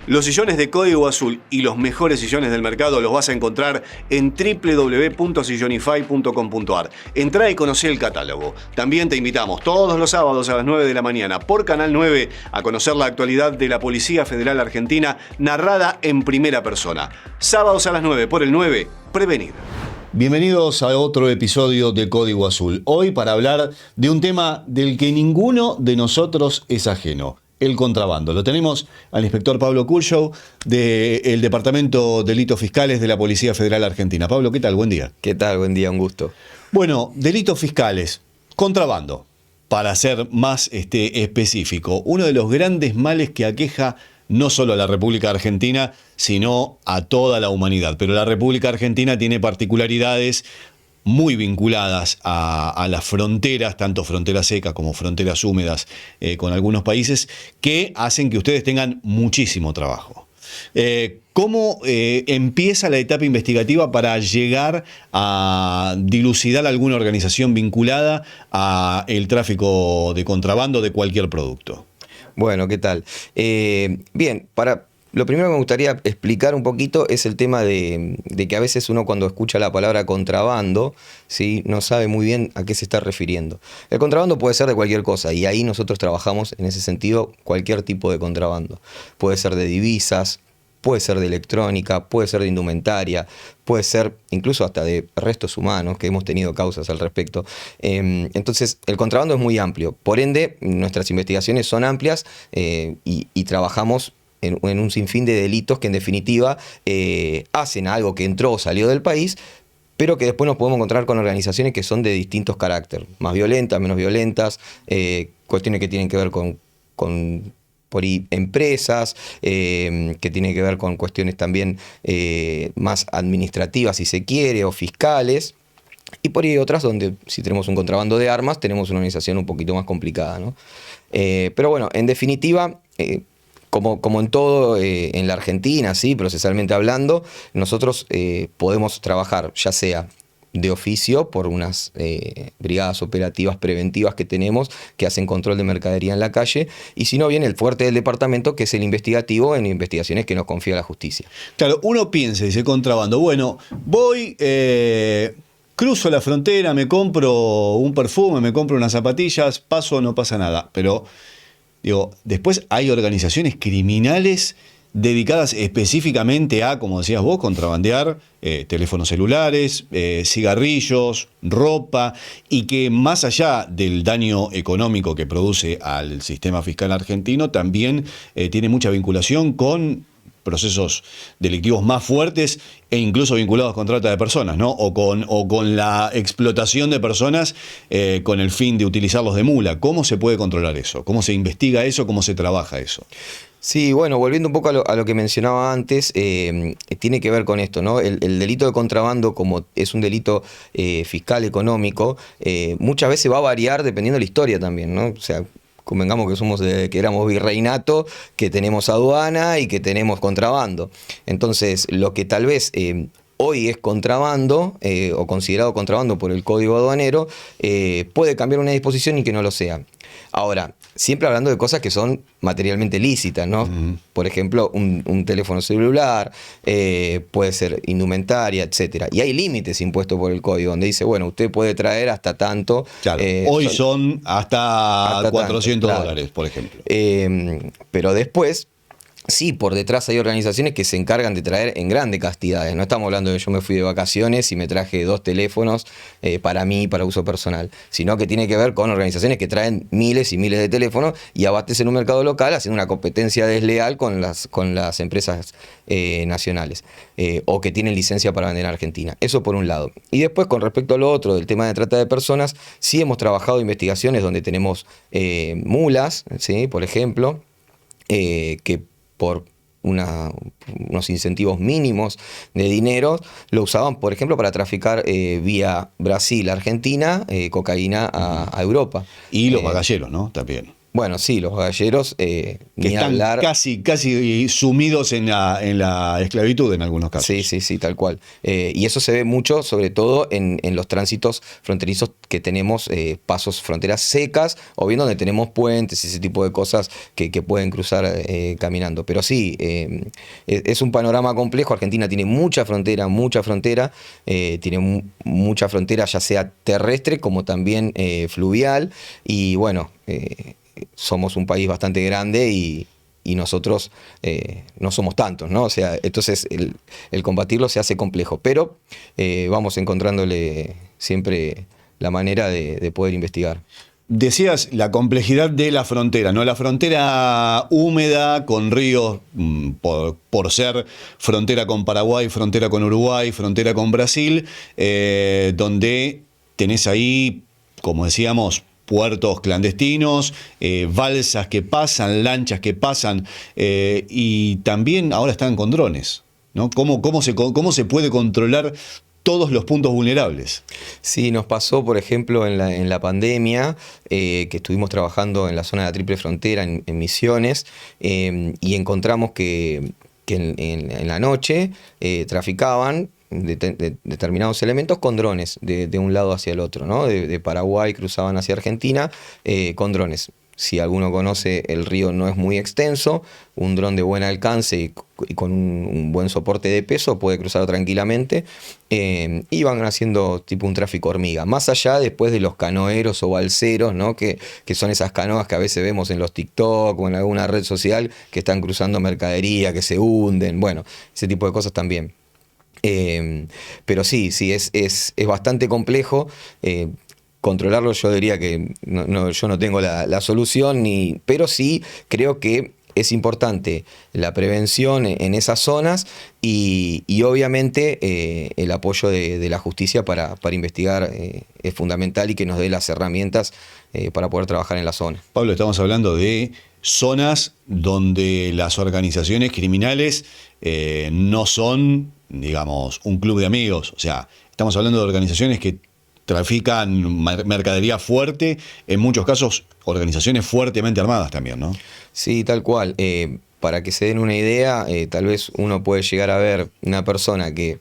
Los sillones de Código Azul y los mejores sillones del mercado los vas a encontrar en www.sillonify.com.ar. Entrá y conocé el catálogo. También te invitamos todos los sábados a las 9 de la mañana por Canal 9 a conocer la actualidad de la Policía Federal Argentina narrada en primera persona. Sábados a las 9 por el 9, prevenir. Bienvenidos a otro episodio de Código Azul. Hoy para hablar de un tema del que ninguno de nosotros es ajeno. El contrabando. Lo tenemos al inspector Pablo Culshow del Departamento de Delitos Fiscales de la Policía Federal Argentina. Pablo, ¿qué tal? Buen día. ¿Qué tal? Buen día, un gusto. Bueno, delitos fiscales, contrabando, para ser más específico. Uno de los grandes males que aqueja no solo a la República Argentina, sino a toda la humanidad. Pero la República Argentina tiene particularidades muy vinculadas a las fronteras, tanto fronteras secas como fronteras húmedas con algunos países, que hacen que ustedes tengan muchísimo trabajo. ¿Cómo empieza la etapa investigativa para llegar a dilucidar alguna organización vinculada al tráfico de contrabando de cualquier producto? Bueno, ¿qué tal? Bien, lo primero que me gustaría explicar un poquito es el tema de que a veces uno cuando escucha la palabra contrabando, ¿sí?, no sabe muy bien a qué se está refiriendo. El contrabando puede ser de cualquier cosa y ahí nosotros trabajamos en ese sentido cualquier tipo de contrabando. Puede ser de divisas, puede ser de electrónica, puede ser de indumentaria, puede ser incluso hasta de restos humanos, que hemos tenido causas al respecto. Entonces, el contrabando es muy amplio. Por ende, nuestras investigaciones son amplias y trabajamos en un sinfín de delitos que en definitiva hacen algo que entró o salió del país, pero que después nos podemos encontrar con organizaciones que son de distintos caracteres, más violentas, menos violentas, cuestiones que tienen que ver con por ahí empresas, que tienen que ver con cuestiones también más administrativas, si se quiere, o fiscales. Y por ahí otras donde, si tenemos un contrabando de armas, tenemos una organización un poquito más complicada, ¿no? Pero bueno, en definitiva, como en todo en la Argentina, sí, procesalmente hablando, nosotros podemos trabajar ya sea de oficio por unas brigadas operativas preventivas que tenemos que hacen control de mercadería en la calle, y si no, viene el fuerte del departamento, que es el investigativo en investigaciones que nos confía la justicia. Claro, uno piensa y dice contrabando, bueno, voy, cruzo la frontera, me compro un perfume, me compro unas zapatillas, paso, no pasa nada, pero digo, después hay organizaciones criminales dedicadas específicamente a, como decías vos, contrabandear teléfonos celulares, cigarrillos, ropa, y que más allá del daño económico que produce al sistema fiscal argentino, también tiene mucha vinculación con procesos delictivos más fuertes e incluso vinculados con trata de personas, ¿no? O con la explotación de personas con el fin de utilizarlos de mula. ¿Cómo se puede controlar eso? ¿Cómo se investiga eso? ¿Cómo se trabaja eso? Sí, bueno, volviendo un poco a lo que mencionaba antes, tiene que ver con esto, ¿no? El delito de contrabando, como es un delito fiscal económico, muchas veces va a variar dependiendo de la historia también, ¿no? O sea, convengamos que somos que éramos virreinato, que tenemos aduana y que tenemos contrabando. Entonces, lo que tal vez hoy es contrabando o considerado contrabando por el Código Aduanero, puede cambiar una disposición y que no lo sea. Ahora, siempre hablando de cosas que son materialmente lícitas, ¿no? Por ejemplo, un teléfono celular, puede ser indumentaria, etcétera. Y hay límites impuestos por el código, donde dice, bueno, usted puede traer hasta tanto. Claro, hoy son hasta 400 tanto, dólares, por ejemplo. Pero después, sí, por detrás hay organizaciones que se encargan de traer en grandes cantidades. No estamos hablando de yo me fui de vacaciones y me traje 2 teléfonos para mí, para uso personal, sino que tiene que ver con organizaciones que traen miles y miles de teléfonos y abastecen un mercado local haciendo una competencia desleal con las empresas nacionales o que tienen licencia para vender en Argentina. Eso por un lado. Y después, con respecto a lo otro, del tema de trata de personas, sí hemos trabajado investigaciones donde tenemos mulas, ¿sí?, por ejemplo, que por unos incentivos mínimos de dinero lo usaban, por ejemplo, para traficar vía Brasil, Argentina, cocaína a Europa. Y los bagalleros, ¿no? También. Bueno, sí, los bagalleros, Que ni están hablar. casi sumidos en la esclavitud en algunos casos. Sí, tal cual. Y eso se ve mucho, sobre todo en los tránsitos fronterizos que tenemos, pasos, fronteras secas, o bien donde tenemos puentes y ese tipo de cosas que pueden cruzar caminando. Pero sí, es un panorama complejo. Argentina tiene mucha frontera, tiene mucha frontera, ya sea terrestre como también fluvial. Y bueno, somos un país bastante grande y nosotros no somos tantos, ¿no? O sea, entonces el combatirlo se hace complejo, pero vamos encontrándole siempre la manera de poder investigar. Decías la complejidad de la frontera, ¿no? La frontera húmeda con ríos, por ser frontera con Paraguay, frontera con Uruguay, frontera con Brasil, donde tenés ahí, como decíamos, puertos clandestinos, balsas que pasan, lanchas que pasan, y también ahora están con drones, ¿no? ¿Cómo se puede controlar todos los puntos vulnerables? Sí, nos pasó, por ejemplo, en la pandemia, que estuvimos trabajando en la zona de la Triple Frontera, en Misiones, y encontramos que en la noche traficaban determinados elementos con drones de un lado hacia el otro, ¿no? De Paraguay cruzaban hacia Argentina con drones. Si alguno conoce, el río no es muy extenso, un dron de buen alcance y con un buen soporte de peso puede cruzar tranquilamente, y van haciendo tipo un tráfico hormiga. Más allá después de los canoeros o balseros, ¿no? que son esas canoas que a veces vemos en los TikTok o en alguna red social que están cruzando mercadería, que se hunden, bueno, ese tipo de cosas también. Pero sí, es bastante complejo. Controlarlo, yo diría que yo no tengo la solución, pero sí creo que es importante la prevención en esas zonas y obviamente el apoyo de la justicia para investigar es fundamental y que nos dé las herramientas para poder trabajar en la zona. Pablo, estamos hablando de zonas donde las organizaciones criminales no son, digamos, un club de amigos. O sea, estamos hablando de organizaciones que trafican mercadería fuerte, en muchos casos organizaciones fuertemente armadas también, ¿no? Sí, tal cual. Para que se den una idea, tal vez uno puede llegar a ver una persona que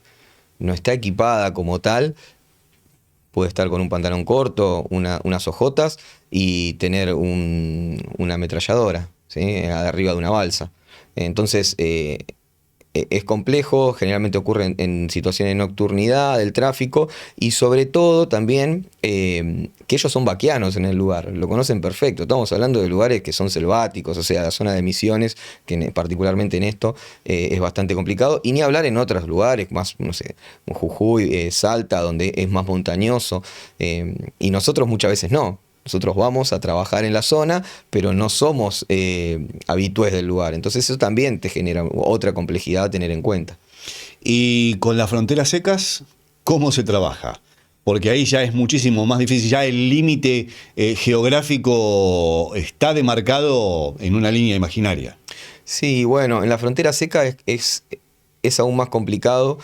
no está equipada como tal, puede estar con un pantalón corto, unas ojotas y tener una ametralladora, ¿sí? Arriba de una balsa. Entonces, es complejo, generalmente ocurre en situaciones de nocturnidad, del tráfico, y sobre todo también que ellos son vaquianos en el lugar, lo conocen perfecto. Estamos hablando de lugares que son selváticos, o sea, la zona de Misiones, que particularmente en esto es bastante complicado, y ni hablar en otros lugares, más, no sé, Jujuy, Salta, donde es más montañoso, y nosotros muchas veces no. Nosotros vamos a trabajar en la zona, pero no somos habitués del lugar. Entonces eso también te genera otra complejidad a tener en cuenta. Y con las fronteras secas, ¿cómo se trabaja? Porque ahí ya es muchísimo más difícil, ya el límite geográfico está demarcado en una línea imaginaria. Sí, bueno, en la frontera seca es aún más complicado,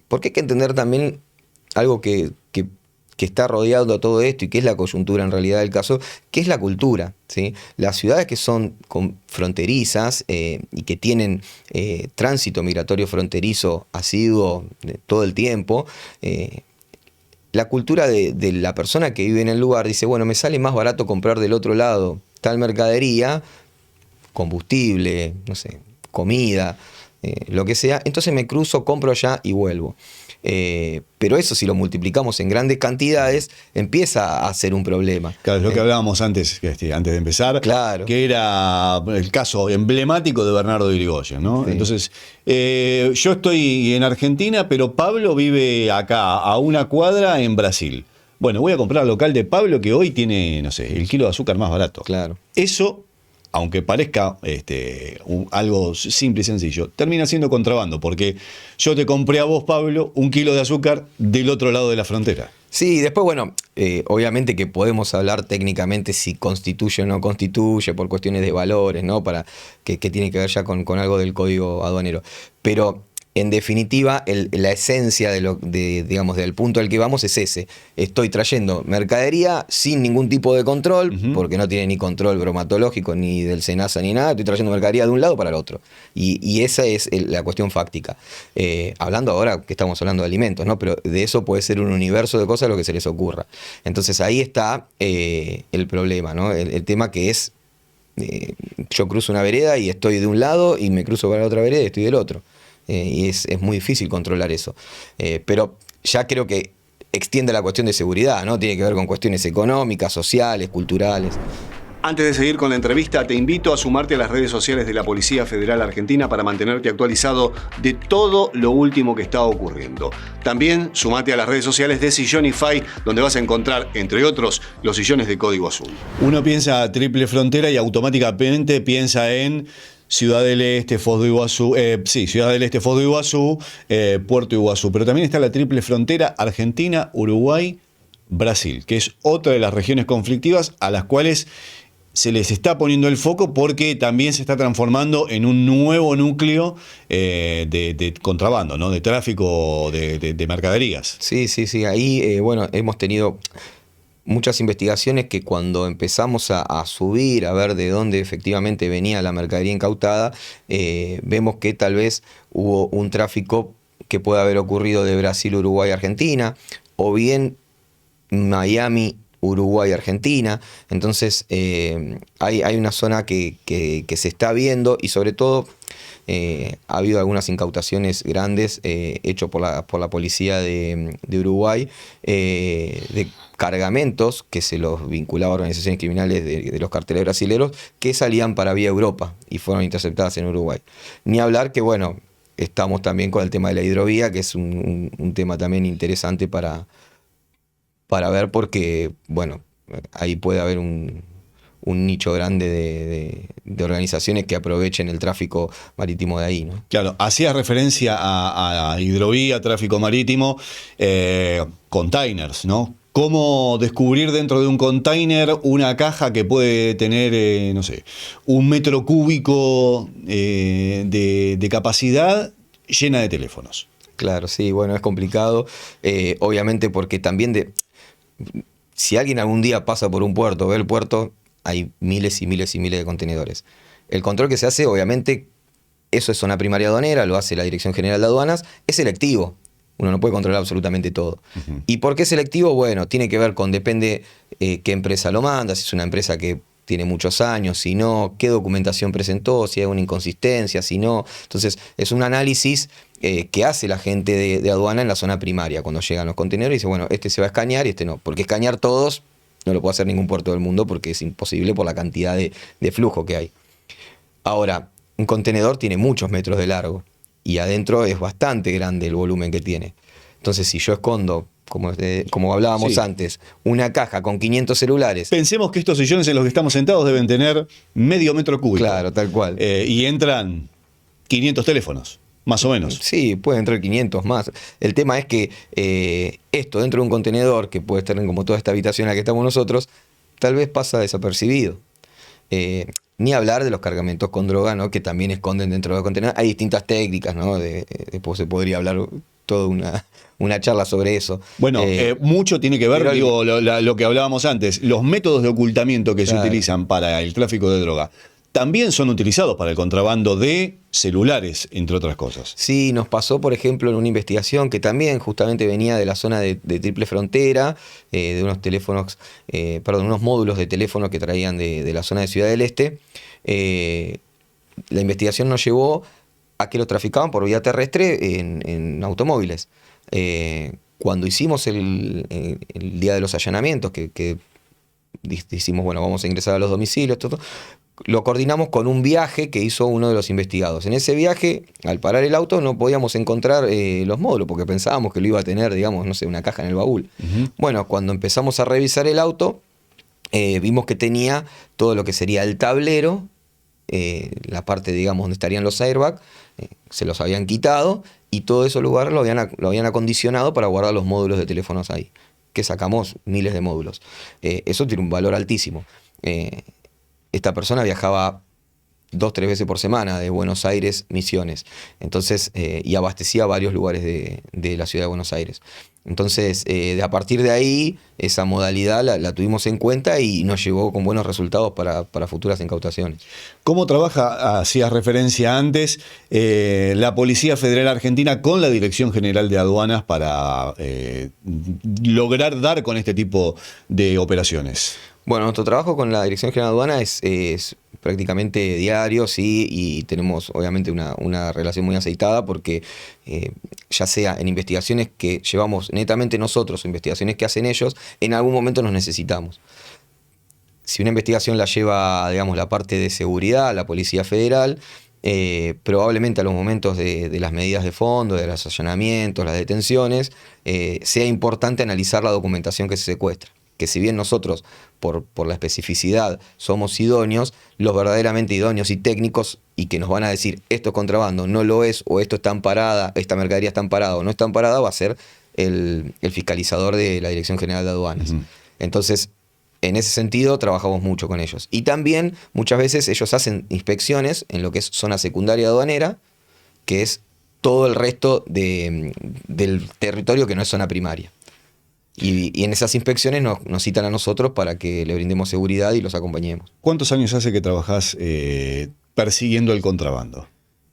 porque hay que entender también algo que está rodeado a todo esto y que es la coyuntura en realidad del caso, que es la cultura, ¿sí? Las ciudades que son fronterizas y que tienen tránsito migratorio fronterizo asiduo todo el tiempo, la cultura de la persona que vive en el lugar dice, bueno, me sale más barato comprar del otro lado tal mercadería, combustible, no sé, comida, lo que sea, entonces me cruzo, compro allá y vuelvo. Pero eso, si lo multiplicamos en grandes cantidades, empieza a ser un problema. Claro, es lo que hablábamos antes de empezar, claro, que era el caso emblemático de Bernardo de Irigoyen, ¿no? Sí. Entonces, yo estoy en Argentina, pero Pablo vive acá, a una cuadra en Brasil. Bueno, voy a comprar al local de Pablo que hoy tiene, no sé, el kilo de azúcar más barato. Claro. Eso, aunque parezca algo simple y sencillo, termina siendo contrabando, porque yo te compré a vos, Pablo, un kilo de azúcar del otro lado de la frontera. Sí, después, bueno, obviamente que podemos hablar técnicamente si constituye o no constituye por cuestiones de valores, ¿no? Que tiene que ver ya con algo del código aduanero. Pero en definitiva, la esencia digamos, del punto al que vamos es ese. Estoy trayendo mercadería sin ningún tipo de control, porque no tiene ni control bromatológico, ni del SENASA, ni nada. Estoy trayendo mercadería de un lado para el otro. Y esa es la cuestión fáctica. Hablando ahora que estamos hablando de alimentos, ¿no? Pero de eso puede ser un universo de cosas lo que se les ocurra. Entonces ahí está el problema, ¿no? El tema que es, yo cruzo una vereda y estoy de un lado, y me cruzo para la otra vereda y estoy del otro. Y es muy difícil controlar eso. Pero ya creo que extiende la cuestión de seguridad, ¿no? Tiene que ver con cuestiones económicas, sociales, culturales. Antes de seguir con la entrevista, te invito a sumarte a las redes sociales de la Policía Federal Argentina para mantenerte actualizado de todo lo último que está ocurriendo. También sumate a las redes sociales de Sillonify, donde vas a encontrar, entre otros, los sillones de código azul. Uno piensa triple frontera y automáticamente piensa en Ciudad del Este, Foz de Iguazú, Ciudad del Este, Foz de Iguazú, Puerto Iguazú. Pero también está la triple frontera Argentina, Uruguay, Brasil, que es otra de las regiones conflictivas a las cuales se les está poniendo el foco porque también se está transformando en un nuevo núcleo de contrabando, ¿no? De tráfico de mercaderías. Sí. Ahí, bueno, hemos tenido muchas investigaciones que cuando empezamos a subir, a ver de dónde efectivamente venía la mercadería incautada, vemos que tal vez hubo un tráfico que puede haber ocurrido de Brasil, Uruguay, Argentina, o bien Miami, Uruguay, Argentina. Entonces hay una zona que se está viendo, y sobre todo ha habido algunas incautaciones grandes hechas por la policía de Uruguay, de cargamentos que se los vinculaba a organizaciones criminales de los carteles brasileros que salían para vía Europa y fueron interceptadas en Uruguay. Ni hablar que, bueno, estamos también con el tema de la hidrovía, que es un tema también interesante para ver, porque, bueno, ahí puede haber un nicho grande de organizaciones que aprovechen el tráfico marítimo de ahí, ¿no? Claro, hacías referencia a hidrovía, tráfico marítimo, containers, ¿no? ¿Cómo descubrir dentro de un container una caja que puede tener, no sé, 1 metro cúbico de capacidad llena de teléfonos? Claro, sí, bueno, es complicado, obviamente, porque también si alguien algún día pasa por un puerto, ve el puerto, hay miles y miles y miles de contenedores. El control que se hace, obviamente, eso es zona primaria aduanera, lo hace la Dirección General de Aduanas, es selectivo. Uno no puede controlar absolutamente todo. ¿Y por qué selectivo? Bueno, tiene que ver con, depende qué empresa lo manda, si es una empresa que tiene muchos años, si no, qué documentación presentó, si hay una inconsistencia, si no. Entonces, es un análisis que hace la gente de aduana en la zona primaria cuando llegan los contenedores y dice, bueno, este se va a escanear y este no. Porque escanear todos no lo puede hacer ningún puerto del mundo porque es imposible por la cantidad de flujo que hay. Ahora, un contenedor tiene muchos metros de largo y adentro es bastante grande el volumen que tiene. Entonces, si yo escondo, como hablábamos antes, una caja con 500 celulares... Pensemos que estos sillones en los que estamos sentados deben tener medio metro cúbico. Claro, tal cual. Y entran 500 teléfonos, más o menos. Sí, pueden entrar 500 más. El tema es que esto dentro de un contenedor, que puede estar como toda esta habitación en la que estamos nosotros, tal vez pasa desapercibido. Ni hablar de los cargamentos con droga, ¿no? Que también esconden dentro del contenedor. Hay distintas técnicas, ¿no? Después se podría hablar toda una charla sobre eso. Bueno, mucho tiene que ver, digo, lo que hablábamos antes. Los métodos de ocultamiento que se utilizan para el tráfico de droga también son utilizados para el contrabando de celulares, entre otras cosas. Sí, nos pasó, por ejemplo, en una investigación que también justamente venía de la zona de triple frontera, de unos teléfonos, unos módulos de teléfono que traían de la zona de Ciudad del Este. La investigación nos llevó a que lo traficaban por vía terrestre en automóviles. Cuando hicimos el día de los allanamientos, que decimos, bueno, vamos a ingresar a los domicilios, todo, lo coordinamos con un viaje que hizo uno de los investigados. En ese viaje, al parar el auto, no podíamos encontrar los módulos, porque pensábamos que lo iba a tener, digamos, no sé, una caja en el baúl. Bueno, cuando empezamos a revisar el auto, vimos que tenía todo lo que sería el tablero, la parte, digamos, donde estarían los airbags, se los habían quitado, y todo ese lugar lo habían acondicionado para guardar los módulos de teléfonos ahí, que sacamos miles de módulos. Eso tiene un valor altísimo. Esta persona viajaba 2-3 veces por semana de Buenos Aires, Misiones. Entonces, y abastecía varios lugares de la ciudad de Buenos Aires. Entonces, a partir de ahí, esa modalidad la tuvimos en cuenta y nos llevó con buenos resultados para futuras incautaciones. ¿Cómo trabaja, hacías referencia antes, la Policía Federal Argentina con la Dirección General de Aduanas para lograr dar con este tipo de operaciones? Bueno, nuestro trabajo con la Dirección General de Aduanas es prácticamente diario, sí, y tenemos obviamente una relación muy aceitada porque ya sea en investigaciones que llevamos netamente nosotros o investigaciones que hacen ellos, en algún momento nos necesitamos. Si una investigación la lleva, digamos, la parte de seguridad, la Policía Federal, probablemente a los momentos de las medidas de fondo, de los allanamientos, las detenciones, sea importante analizar la documentación que se secuestra. Que si bien nosotros, por la especificidad, somos idóneos, los verdaderamente idóneos y técnicos, y que nos van a decir esto es contrabando, no lo es, o esto está amparada, esta mercadería está amparada o no está amparada, va a ser el fiscalizador de la Dirección General de Aduanas. Uh-huh. Entonces, en ese sentido, trabajamos mucho con ellos. Y también, muchas veces, ellos hacen inspecciones en lo que es zona secundaria aduanera, que es todo el resto del territorio que no es zona primaria. Y en esas inspecciones nos citan a nosotros para que le brindemos seguridad y los acompañemos. ¿Cuántos años hace que trabajás persiguiendo el contrabando?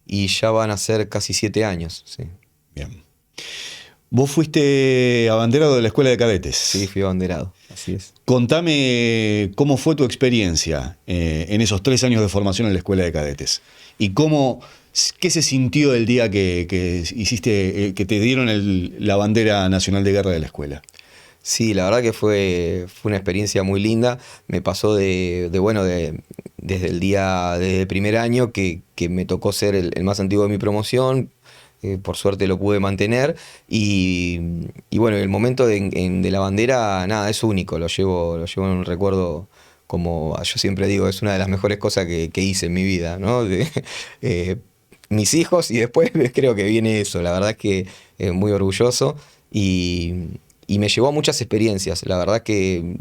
Y ya van a ser casi 7 años, sí. Bien. Vos fuiste abanderado de la Escuela de Cadetes. Sí, fui abanderado, así es. Contame cómo fue tu experiencia en esos 3 años de formación en la Escuela de Cadetes. Y qué se sintió el día que hiciste, que te dieron la bandera nacional de guerra de la escuela. Sí, la verdad que fue una experiencia muy linda. Me pasó desde el primer año que me tocó ser el más antiguo de mi promoción. Por suerte lo pude mantener. Y bueno, el momento de la bandera, nada, es único. Lo llevo en un recuerdo, como yo siempre digo, es una de las mejores cosas que hice en mi vida, ¿no? Mis hijos y después creo que viene eso. La verdad es que muy orgulloso. Y me llevó a muchas experiencias. La verdad que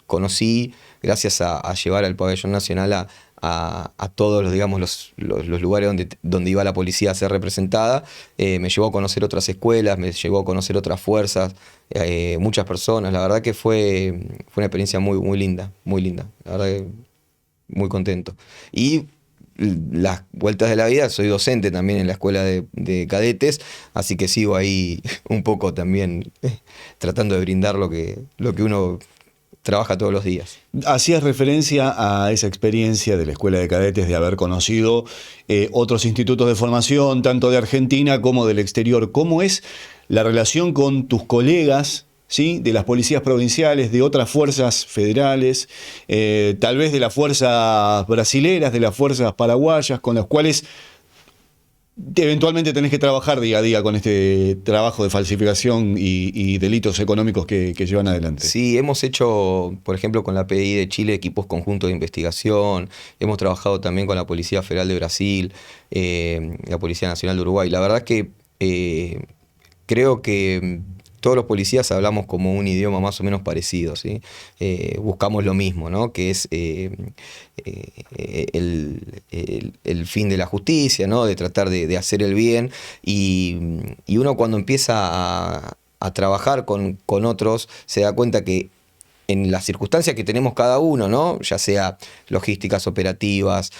conocí, gracias a llevar al Pabellón Nacional a todos los lugares donde iba la policía a ser representada, me llevó a conocer otras escuelas, me llevó a conocer otras fuerzas, muchas personas. La verdad que fue una experiencia muy, muy linda, muy linda. La verdad que muy contento. Y las vueltas de la vida, soy docente también en la escuela de cadetes, así que sigo ahí un poco también tratando de brindar lo que uno trabaja todos los días. Hacías referencia a esa experiencia de la escuela de cadetes, de haber conocido otros institutos de formación, tanto de Argentina como del exterior. ¿Cómo es la relación con tus colegas, ¿sí?, de las policías provinciales, de otras fuerzas federales, tal vez de las fuerzas brasileras, de las fuerzas paraguayas, con las cuales eventualmente tenés que trabajar día a día con este trabajo de falsificación y delitos económicos que llevan adelante? Sí, hemos hecho, por ejemplo, con la PDI de Chile, equipos conjuntos de investigación. Hemos trabajado también con la Policía Federal de Brasil, la Policía Nacional de Uruguay. La verdad es que creo que todos los policías hablamos como un idioma más o menos parecido, ¿sí? Buscamos lo mismo, ¿no? Que es el fin de la justicia, ¿no? De tratar de hacer el bien. Y uno, cuando empieza a trabajar con otros, se da cuenta que en las circunstancias que tenemos cada uno, ¿no?, ya sea logísticas operativas,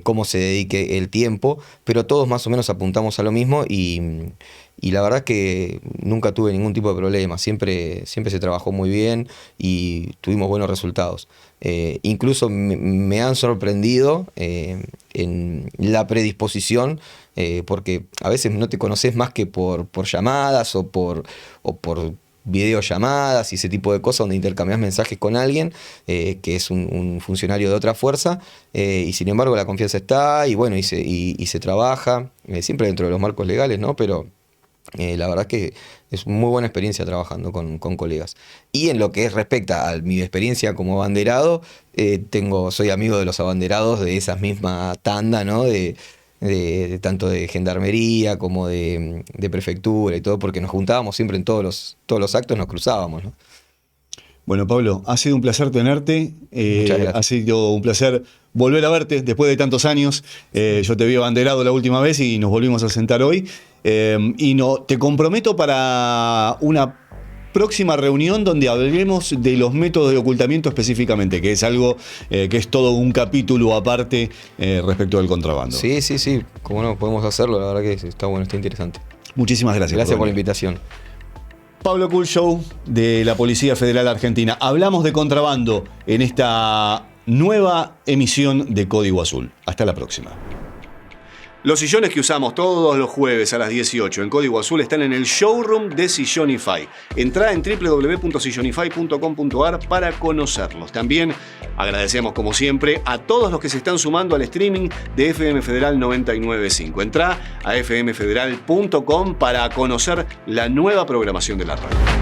cómo se dedique el tiempo, pero todos más o menos apuntamos a lo mismo y la verdad que nunca tuve ningún tipo de problema. Siempre se trabajó muy bien y tuvimos buenos resultados. Incluso me han sorprendido en la predisposición, porque a veces no te conoces más que por llamadas o por videollamadas y ese tipo de cosas, donde intercambias mensajes con alguien que es un funcionario de otra fuerza, y sin embargo la confianza está y bueno, y se trabaja, siempre dentro de los marcos legales, ¿no? Pero la verdad que es muy buena experiencia trabajando con colegas. Y en lo que respecta a mi experiencia como abanderado, soy amigo de los abanderados de esa misma tanda, ¿no? De tanto de gendarmería como de prefectura y todo, porque nos juntábamos siempre en todos los actos, nos cruzábamos, ¿no? Bueno, Pablo, ha sido un placer tenerte. Muchas gracias. Ha sido un placer volver a verte después de tantos años. Yo te vi abanderado la última vez y nos volvimos a sentar hoy. Te comprometo para una próxima reunión donde hablemos de los métodos de ocultamiento específicamente, que es algo que es todo un capítulo aparte respecto del contrabando. Sí, como no, podemos hacerlo, la verdad que está bueno, está interesante. Muchísimas gracias. Gracias por la venir. invitación. Pablo Kulshow, de la Policía Federal Argentina. Hablamos de contrabando en esta nueva emisión de Código Azul. Hasta la próxima. Los sillones que usamos todos los jueves a las 18 en Código Azul están en el showroom de Sillonify. Entrá en www.sillonify.com.ar para conocerlos. También agradecemos, como siempre, a todos los que se están sumando al streaming de FM Federal 99.5. Entrá a fmfederal.com para conocer la nueva programación de la radio.